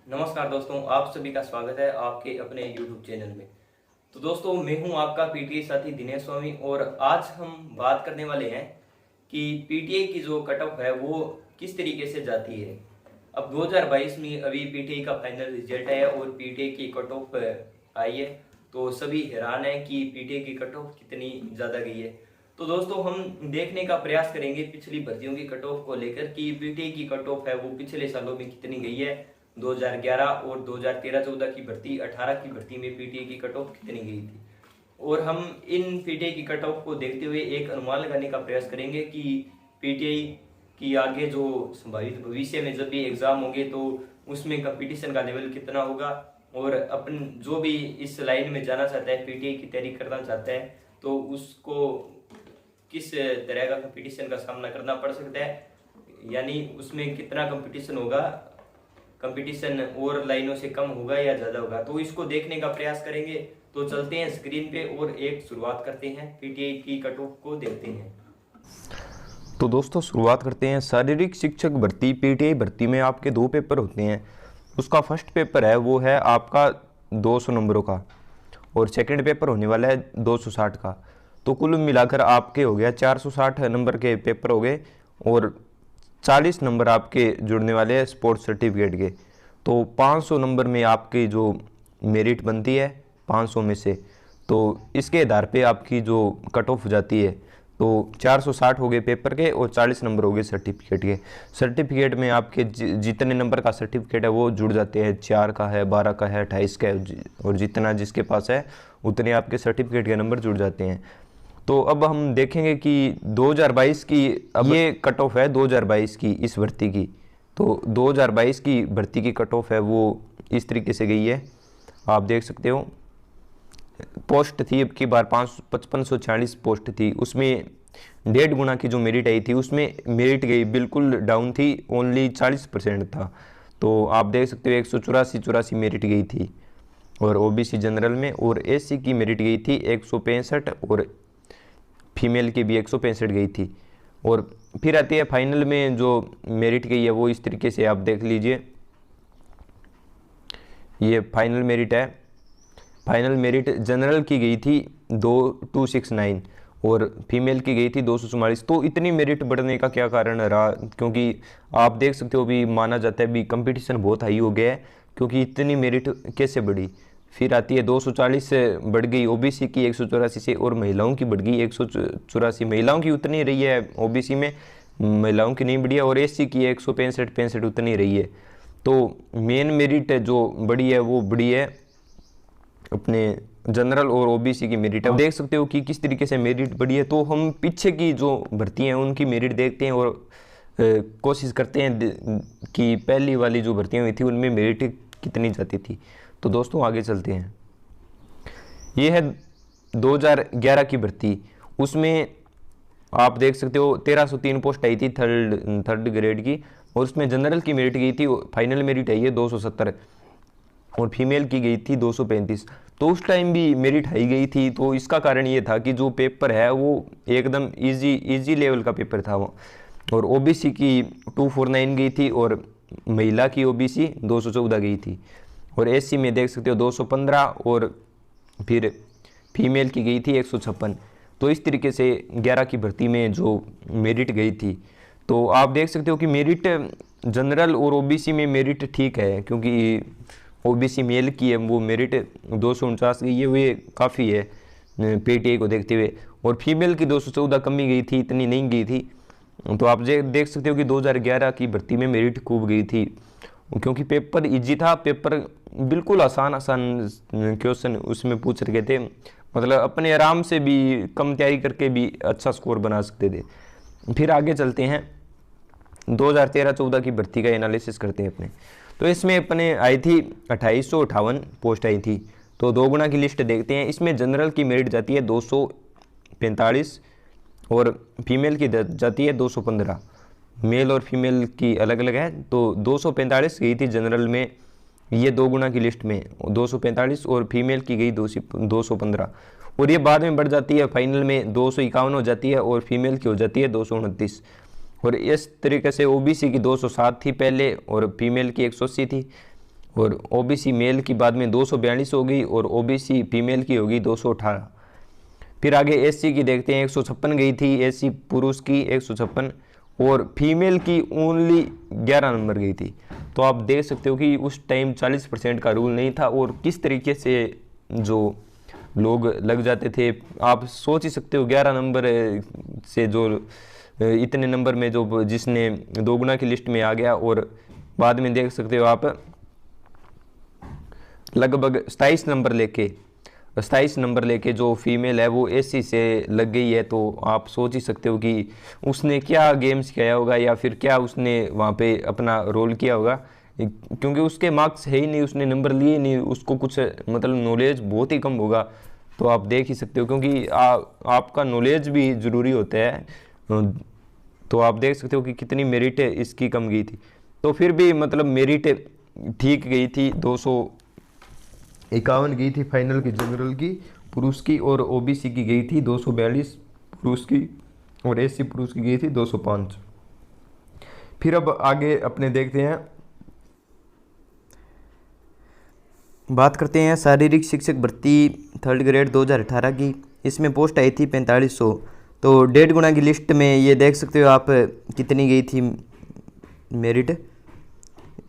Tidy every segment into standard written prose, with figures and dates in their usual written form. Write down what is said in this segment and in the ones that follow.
नमस्कार दोस्तों, आप सभी का स्वागत है आपके अपने YouTube चैनल में। तो दोस्तों, मैं हूं आपका पीटीआई साथी दिनेश स्वामी और आज हम बात करने वाले हैं कि पीटीआई की जो कट ऑफ है वो किस तरीके से जाती है। अब 2022 में अभी पीटीआई का फाइनल रिजल्ट है और पीटीआई की कट ऑफ आई है, तो सभी हैरान है कि पीटीआई की कट ऑफ कितनी ज़्यादा गई है। तो दोस्तों, हम देखने का प्रयास करेंगे पिछली भर्तियों की कट ऑफ को लेकर कि पीटीआई की कट ऑफ है वो पिछले सालों में कितनी गई है। 2011 और 2013-14 की भर्ती, 18 की भर्ती में पीटीआई की कट ऑफ कितनी गई थी, और हम इन पीटीआई की कट ऑफ को देखते हुए एक अनुमान लगाने का प्रयास करेंगे कि पीटीआई की आगे जो संभावित भविष्य में जब भी एग्जाम होंगे तो उसमें कंपटीशन का लेवल कितना होगा, और अपन जो भी इस लाइन में जाना चाहता है, पीटीआई की तैयारी करना चाहता है, तो उसको किस तरह का कंपटीशन का सामना करना पड़ सकता है, यानी उसमें कितना कंपटीशन होगा, कंपटीशन और लाइनों से कम होगा या ज़्यादा होगा, तो इसको देखने का प्रयास करेंगे। तो चलते हैं स्क्रीन पे और एक शुरुआत करते हैं, पीटीआई की कट ऑफ को देखते हैं। तो दोस्तों शुरुआत करते हैं। शारीरिक शिक्षक भर्ती पीटीआई भर्ती में आपके दो पेपर होते हैं। उसका फर्स्ट पेपर है वो है आपका 200 नंबरों का और सेकंड पेपर होने वाला है 260 का। तो कुल मिलाकर आपके हो गया 460 नंबर के पेपर हो गए और 40 नंबर आपके जुड़ने वाले हैं स्पोर्ट्स सर्टिफिकेट के। तो 500 नंबर में आपकी जो मेरिट बनती है 500 में से, तो इसके आधार पे आपकी जो कट ऑफ जाती है। तो 460 हो गए पेपर के और 40 नंबर हो गए सर्टिफिकेट के। सर्टिफिकेट में आपके जितने नंबर का सर्टिफिकेट है वो जुड़ जाते हैं, 4 का है, 12 का है, 28 का है, और जितना जिसके पास है उतने आपके सर्टिफिकेट के नंबर जुड़ जाते हैं। तो अब हम देखेंगे कि 2022 की अब ये कट ऑफ है 2022 की इस भर्ती की। तो 2022 की भर्ती की कट ऑफ है वो इस तरीके से गई है, आप देख सकते हो। पोस्ट थी अब की बार 5546 पोस्ट थी, उसमें 1.5 गुना की जो मेरिट आई थी उसमें मेरिट गई बिल्कुल डाउन थी, ओनली 40% था। तो आप देख सकते हो 184 मेरिट गई थी और ओबीसी जनरल में, और एससी की मेरिट गई थी 165 और फीमेल की भी 165 गई थी। और फिर आती है फाइनल में जो मेरिट गई है वो इस तरीके से आप देख लीजिए, ये फाइनल मेरिट है। फाइनल मेरिट जनरल की गई थी 2269 और फीमेल की गई थी 244। तो इतनी मेरिट बढ़ने का क्या कारण रहा, क्योंकि आप देख सकते हो भी माना जाता है भी कंपटीशन बहुत हाई हो गया है, क्योंकि इतनी मेरिट कैसे बढ़ी। फिर आती है 240 से बढ़ गई ओबीसी की 184 से, और महिलाओं की बढ़ गई 184। महिलाओं की उतनी रही है ओबीसी में, महिलाओं की नहीं बढ़ी है, और एससी की 165 उतनी रही है। तो मेन मेरिट जो बढ़ी है वो बढ़ी है अपने जनरल और ओबीसी की मेरिट। अब देख सकते हो कि किस तरीके से मेरिट बढ़ी है। तो हम पीछे की जो भर्ती हैं उनकी मेरिट देखते हैं और कोशिश करते हैं कि पहली वाली जो भर्तियां हुई थी उनमें मेरिट कितनी जाती थी। तो दोस्तों आगे चलते हैं। ये है 2011 की भर्ती, उसमें आप देख सकते हो 1303 पोस्ट आई थी थर्ड ग्रेड की, और उसमें जनरल की मेरिट गई थी, फाइनल मेरिट आई है 270 और फीमेल की गई थी 235। तो उस टाइम भी मेरिट हाई गई थी। तो इसका कारण ये था कि जो पेपर है वो एकदम इजी लेवल का पेपर था वो, और ओबीसी की 249 गई थी और महिला की ओबीसी 214 गई थी, और एससी में देख सकते हो 215 और फिर फीमेल की गई थी 156। तो इस तरीके से 11 की भर्ती में जो मेरिट गई थी। तो आप देख सकते हो कि मेरिट जनरल और ओबीसी में मेरिट ठीक है, क्योंकि ओबीसी मेल की है वो मेरिट 249 गई है, वो ये काफ़ी है पीटीआई को देखते हुए, और फीमेल की 214 कमी गई थी, इतनी नहीं गई थी। तो आप देख सकते हो कि 2011 की भर्ती में मेरिट खूब गई थी, क्योंकि पेपर इजी था। पेपर बिल्कुल आसान क्वेश्चन उसमें पूछ रखे थे, मतलब अपने आराम से भी कम तैयारी करके भी अच्छा स्कोर बना सकते थे। फिर आगे चलते हैं, 2013-14 की भर्ती का एनालिसिस करते हैं अपने। तो इसमें अपने आई थी 2858 पोस्ट आई थी। तो 2 गुना की लिस्ट देखते हैं। इसमें जनरल की मेरिट जाती है 245 और फीमेल की जाती है 215। मेल और फीमेल की अलग अलग है। तो 245 गई थी जनरल में, ये 2 गुना की लिस्ट में 245, और फीमेल की गई 215, और ये बाद में बढ़ जाती है फाइनल में 251 हो जाती है, और फीमेल की हो जाती है 229। और इस तरीके से ओबीसी की 207 थी पहले और फीमेल की 180 थी, और ओबीसी मेल की बाद में 242 हो गई और ओबीसी फीमेल की होगी 218। फिर आगे एससी की देखते हैं, 156 गई थी एससी पुरुष की 156 और फीमेल की ओनली 11 नंबर गई थी। तो आप देख सकते हो कि उस टाइम 40% का रूल नहीं था और किस तरीके से जो लोग लग जाते थे। आप सोच ही सकते हो 11 नंबर से जो इतने नंबर में जो जिसने 2 गुना की लिस्ट में आ गया। और बाद में देख सकते हो आप लगभग 27 नंबर लेके जो फीमेल है वो एससी से लग गई है। तो आप सोच ही सकते हो कि उसने क्या गेम्स किया होगा या फिर क्या उसने वहाँ पे अपना रोल किया होगा, क्योंकि उसके मार्क्स है ही नहीं, उसने नंबर लिए नहीं, उसको कुछ मतलब नॉलेज बहुत ही कम होगा। तो आप देख ही सकते हो, क्योंकि आपका नॉलेज भी ज़रूरी होता है। तो आप देख सकते हो कि कितनी मेरिट इसकी कम गई थी। तो फिर भी मतलब मेरिट ठीक गई थी, 251 गई थी फाइनल की जनरल की पुरुष की, और ओबीसी की गई थी 242 पुरुष की, और एससी पुरुष की गई थी 205। फिर अब आगे अपने देखते हैं, बात करते हैं शारीरिक शिक्षक भर्ती 3rd ग्रेड 2018 की। इसमें पोस्ट आई थी 4500। तो 1.5 गुना की लिस्ट में ये देख सकते हो आप कितनी गई थी मेरिट।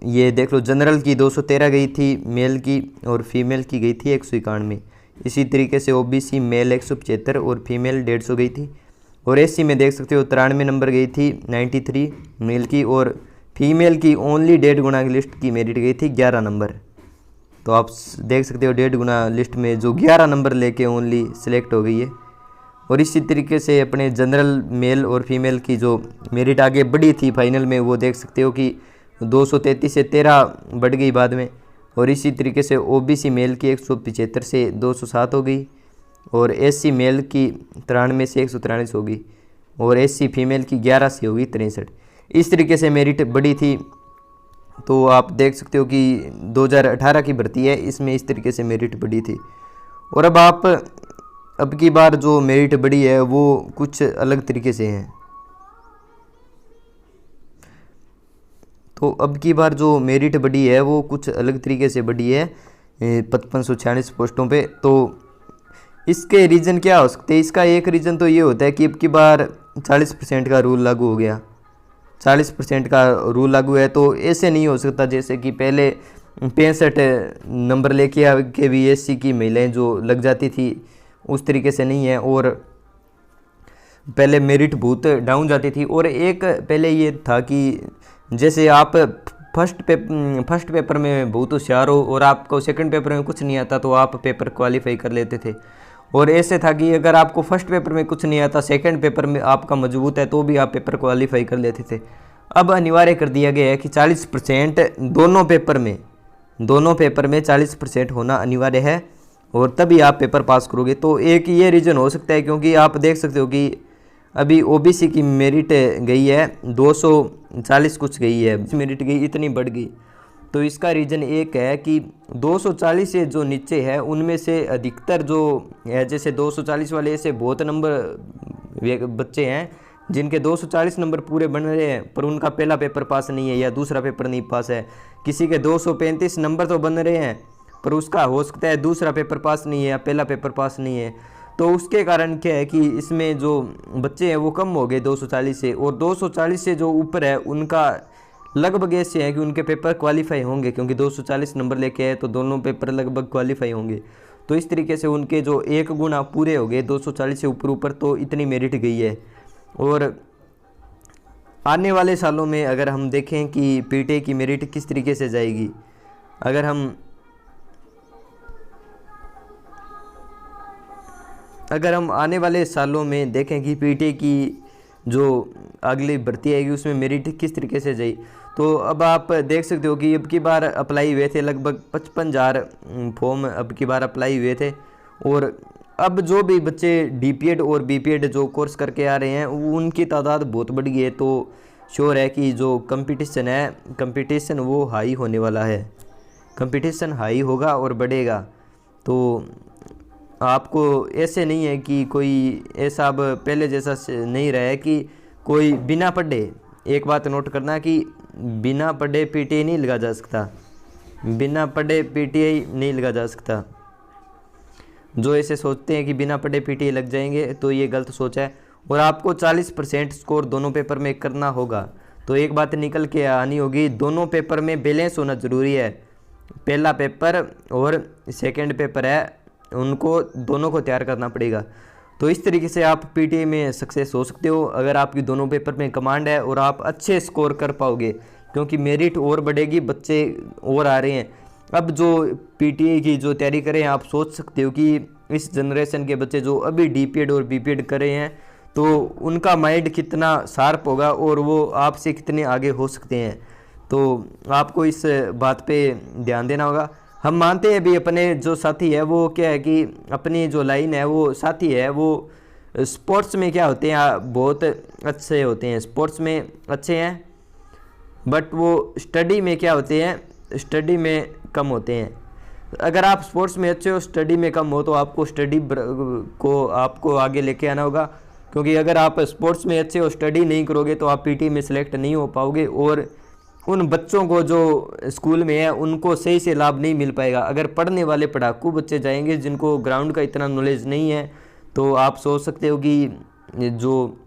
ये देख लो, जनरल की 213 गई थी मेल की, और फीमेल की गई थी 191। इसी तरीके से ओबीसी मेल 175 और फीमेल 150 गई थी। और एससी में देख सकते हो 93 नंबर गई थी 93 मेल की, और फीमेल की ओनली 1.5 गुना की लिस्ट की मेरिट गई थी 11 नंबर। तो आप देख सकते हो 1.5 गुना लिस्ट में जो 11 नंबर लेके ओनली सिलेक्ट हो गई है। और इसी तरीके से अपने जनरल मेल और फीमेल की जो मेरिट आगे बढ़ी थी फाइनल में, वो देख सकते हो कि 233 से 13 बढ़ गई बाद में। और इसी तरीके से ओबीसी मेल की 175 से 207 हो गई, और एससी मेल की 93 से 143 हो गई, और एससी फीमेल की 11 से होगी 63। इस तरीके से मेरिट बढ़ी थी। तो आप देख सकते हो कि 2018 की भर्ती है, इसमें इस तरीके से मेरिट बढ़ी थी। और अब की बार जो मेरिट बढ़ी है वो कुछ अलग तरीके से है। तो अब की बार जो मेरिट बढ़ी है वो कुछ अलग तरीके से बढ़ी है 5546 पोस्टों पे। तो इसके रीज़न क्या हो सकते हैं? इसका एक रीज़न तो ये होता है कि अब की बार 40% का रूल लागू हो गया। 40% का रूल लागू है, तो ऐसे नहीं हो सकता जैसे कि पहले 65 नंबर लेके आके भी एससी की महिलाएं जो लग जाती थी, उस तरीके से नहीं है। और पहले मेरिट बहुत डाउन जाती थी। और एक पहले ये था कि जैसे आप फर्स्ट पेपर में बहुत होशियार हो और आपको सेकंड पेपर में कुछ नहीं आता, तो आप पेपर क्वालिफाई कर लेते थे। और ऐसे था कि अगर आपको फर्स्ट पेपर में कुछ नहीं आता, सेकंड पेपर में आपका मजबूत है, तो भी आप पेपर क्वालिफाई कर लेते थे। अब अनिवार्य कर दिया गया है कि 40% दोनों पेपर में 40% होना अनिवार्य है, और तभी आप पेपर पास करोगे। तो एक ये रीज़न हो सकता है, क्योंकि आप देख सकते हो कि अभी ओबीसी की मेरिट गई है 240 कुछ गई है, मेरिट गई इतनी बढ़ गई। तो इसका रीज़न एक है कि 240 से जो नीचे है उनमें से अधिकतर जो है, जैसे 240 वाले ऐसे बहुत नंबर बच्चे हैं जिनके 240 नंबर पूरे बन रहे हैं, पर उनका पहला पेपर पास नहीं है या दूसरा पेपर नहीं पास है। किसी के 235 नंबर तो बन रहे हैं, पर उसका हो सकता है दूसरा पेपर पास नहीं है या पहला पेपर पास नहीं है। तो उसके कारण क्या है कि इसमें जो बच्चे हैं वो कम हो गए 240 से, और 240 से जो ऊपर है उनका लगभग ऐसे है कि उनके पेपर क्वालिफाई होंगे, क्योंकि 240 नंबर लेके आए तो दोनों पेपर लगभग क्वालिफाई होंगे। तो इस तरीके से उनके जो 1 गुना पूरे हो गए 240 से ऊपर, तो इतनी मेरिट गई है। और आने वाले सालों में अगर हम देखें कि पीटीआई की मेरिट किस तरीके से जाएगी, अगर हम आने वाले सालों में देखें कि पीटीआई की जो अगली भर्ती आएगी उसमें मेरिट किस तरीके से जाए, तो अब आप देख सकते हो कि अब की बार अप्लाई हुए थे लगभग 55,000 फॉर्म अब की बार अप्लाई हुए थे। और अब जो भी बच्चे डीपीएड और बीपीएड जो कोर्स करके आ रहे हैं उनकी तादाद बहुत बढ़ गई है। तो श्योर है कि जो कंपटीशन वो हाई होने वाला है, कंपटीशन हाई होगा और बढ़ेगा। तो आपको ऐसे नहीं है कि कोई ऐसा अब पहले जैसा नहीं रहा है कि कोई बिना पढ़े, एक बात नोट करना कि बिना पढ़े पीटीआई नहीं लगा जा सकता। बिना पढ़े पीटीआई नहीं लगा जा सकता। जो ऐसे सोचते हैं कि बिना पढ़े पीटीआई लग जाएंगे तो ये गलत सोच है। और आपको 40% स्कोर दोनों पेपर में करना होगा। तो एक बात निकल के आनी होगी, दोनों पेपर में बैलेंस होना ज़रूरी है। पहला पेपर और सेकंड पेपर है, उनको दोनों को तैयार करना पड़ेगा। तो इस तरीके से आप पीटीआई में सक्सेस हो सकते हो अगर आपकी दोनों पेपर में कमांड है और आप अच्छे स्कोर कर पाओगे, क्योंकि मेरिट और बढ़ेगी, बच्चे और आ रहे हैं। अब जो पीटीआई की जो तैयारी करें, आप सोच सकते हो कि इस जनरेशन के बच्चे जो अभी डीपीएड और बीपीएड कर रहे हैं तो उनका माइंड कितना शार्प होगा और वो आपसे कितने आगे हो सकते हैं। तो आपको इस बात पे ध्यान देना होगा। हम मानते हैं भी अपने जो साथी है वो क्या है कि अपनी जो लाइन है वो साथी है वो स्पोर्ट्स में क्या होते हैं, बहुत अच्छे होते हैं, स्पोर्ट्स में अच्छे हैं, बट वो स्टडी में क्या होते हैं, स्टडी में कम होते हैं। अगर आप स्पोर्ट्स में अच्छे हो, स्टडी में कम हो, तो आपको स्टडी को आपको आगे लेके आना होगा। क्योंकि अगर आप स्पोर्ट्स में अच्छे हो, स्टडी नहीं करोगे तो आप पीटी में सिलेक्ट नहीं हो पाओगे और उन बच्चों को जो स्कूल में है उनको सही से लाभ नहीं मिल पाएगा। अगर पढ़ने वाले पढ़ाकू बच्चे जाएंगे जिनको ग्राउंड का इतना नॉलेज नहीं है, तो आप सोच सकते हो कि जो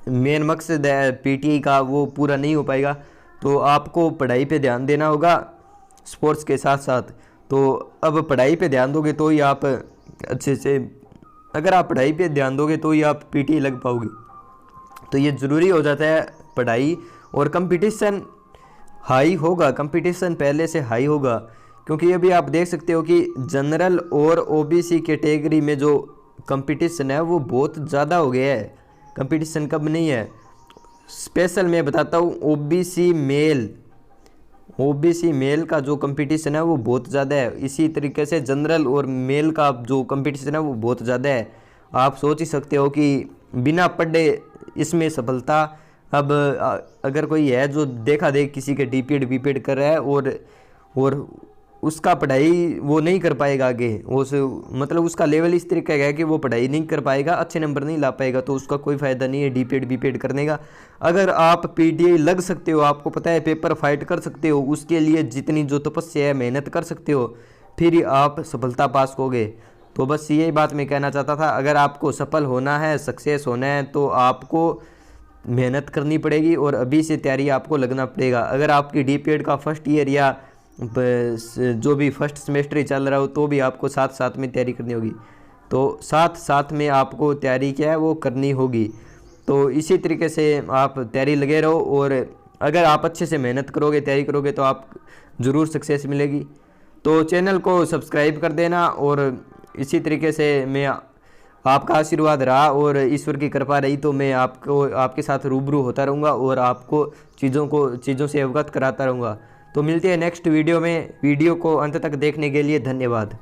मेन मकसद है पीटीआई का वो पूरा नहीं हो पाएगा। तो आपको पढ़ाई पे ध्यान देना होगा स्पोर्ट्स के साथ साथ। तो अब पढ़ाई पे ध्यान दोगे तो ही आप अच्छे से, अगर आप पढ़ाई पे ध्यान दोगे तो ही आप पीटीआई लग पाओगे। तो ये ज़रूरी हो जाता है पढ़ाई, और कंपटीशन हाई होगा, कंपटीशन पहले से हाई होगा। क्योंकि अभी आप देख सकते हो कि जनरल और ओबीसी कैटेगरी में जो कंपटीशन है वो बहुत ज़्यादा हो गया है। कंपटीशन कब नहीं है, स्पेशल मैं बताता हूँ, ओबीसी मेल का जो कंपटीशन है वो बहुत ज़्यादा है। इसी तरीके से जनरल और मेल का जो कंपटीशन है वो बहुत ज़्यादा है। आप सोच ही सकते हो कि बिना पढ़े इसमें सफलता, अब अगर कोई है जो देखा देख किसी के डीपीएड बीपीएड कर रहा है और उसका पढ़ाई वो नहीं कर पाएगा आगे, उस मतलब उसका लेवल इस तरीके का है कि वो पढ़ाई नहीं कर पाएगा, अच्छे नंबर नहीं ला पाएगा, तो उसका कोई फ़ायदा नहीं है डीपीएड बीपीएड करने का। अगर आप पीटीआई लग सकते हो, आपको पता है पेपर फाइट कर सकते हो, उसके लिए जितनी जो तपस्या है मेहनत कर सकते हो, फिर आप सफलता पास होगे। तो बस यही बात मैं कहना चाहता था। अगर आपको सफल होना है, सक्सेस होना है, तो आपको मेहनत करनी पड़ेगी और अभी से तैयारी आपको लगना पड़ेगा। अगर आपकी डीपीएड का फर्स्ट ईयर या जो भी फर्स्ट सेमेस्टर ही चल रहा हो तो भी आपको साथ साथ में तैयारी करनी होगी। तो साथ साथ में आपको तैयारी क्या है वो करनी होगी। तो इसी तरीके से आप तैयारी लगे रहो, और अगर आप अच्छे से मेहनत करोगे, तैयारी करोगे, तो आप ज़रूर सक्सेस मिलेगी। तो चैनल को सब्सक्राइब कर देना, और इसी तरीके से मैं आपका आशीर्वाद रहा और ईश्वर की कृपा रही तो मैं आपके साथ रूबरू होता रहूँगा और आपको चीज़ों से अवगत कराता रहूँगा। तो मिलते हैं नेक्स्ट वीडियो में। वीडियो को अंत तक देखने के लिए धन्यवाद।